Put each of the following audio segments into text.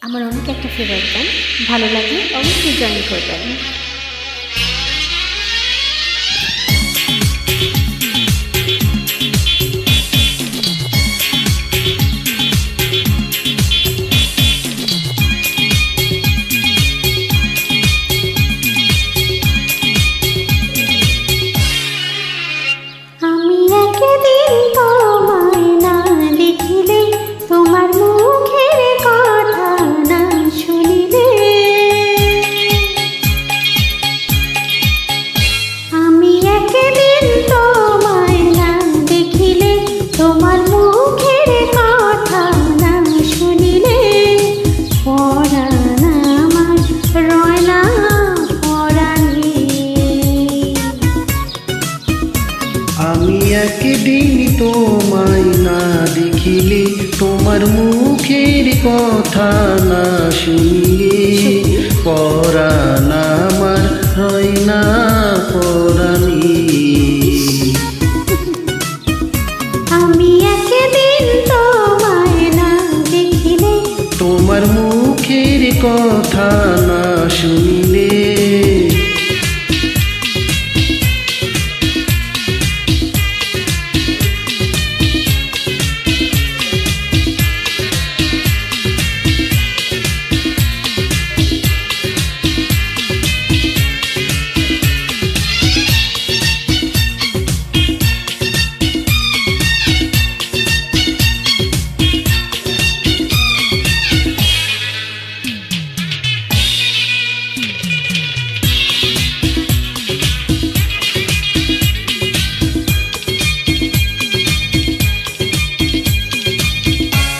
আমার অনেক একটা ফেভারিট গান, ভালো লাগলে অবশ্যই জয়েন করবেন। আমি একদিন তোমায় না দেখিলে, তোমার মুখের কথা না শুনিলে, আমি একদিন তোমায় না দেখিলে, তোমার মুখের কথা না শুনিলে, পরাণ আমার রয় না পরাণে। আমি একদিন তোমায় না দেখিলে, তোমার মুখের কথা না শুনিলে, পরাণ আমার হয় না পরাণে। আমি একদিন তোমায় না দেখিলে, তোমার মুখের কথা না শুনিলে,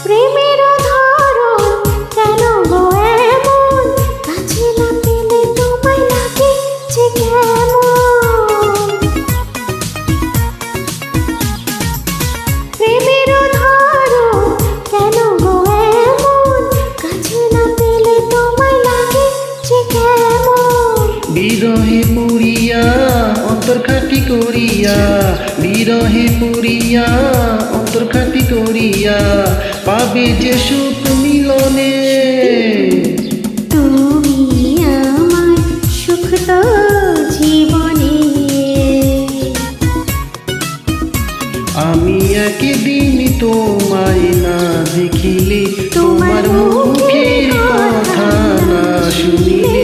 প্রেমের ধরন কেন গো এমন, কাছে না পেলে তোমায় লাগে যে কেমন। প্রেমের ধরন কেন গো এমন, কাছে না পেলে তোমায় লাগে যে কেমন। বিরহে পুরিয়া অন্তর খাটি করিয়া, বিরহে পুরিয়া অন্তর খাটি করিয়া, পাবে যে সুখ মিলনে। তুমি আমার সুখ তো জীবনে। আমি একদিন তোমায় না দেখিলে, তোমার মুখের কথা না শুনিলে,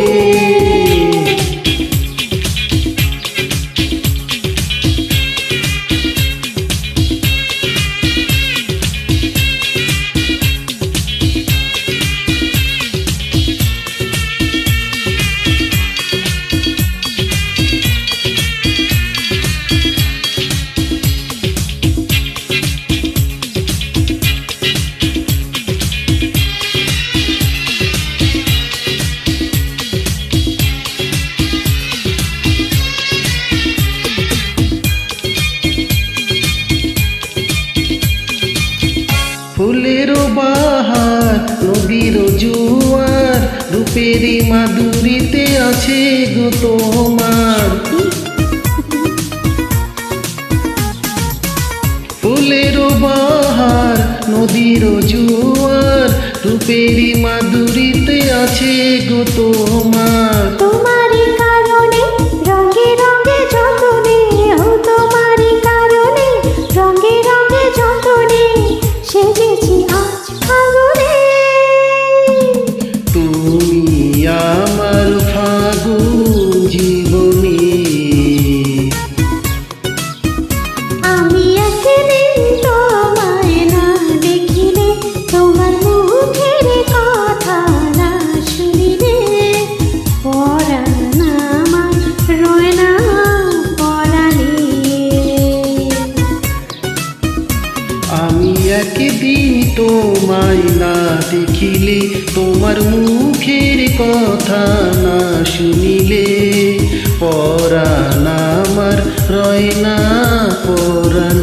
ফুলের বাহার নদীর জোয়ার, রূপের মাধুরীতে আছে গো তোমার। ফুলের বাহার নদীর জোয়ার, রূপের মাধুরীতে আছে গো তোমার। তোমারই কারণে রঙে রঙে যতনে, ও তোমারই কারণে রঙে রঙে যতনে, সেজেছি আজ ফাগুনে। তুমি আমার ফাগুন জীবনী। আমি একদিন তোমায় না দেখিলে, তোমার মুখের কথা না শুনিলে, পরাণ আমার রয় না পরাণে। আমি একদিন তোমায় না দেখিলে, তোমার মুখের কথা না শুনিলে, পরাণ আমার রয় না পরাণ।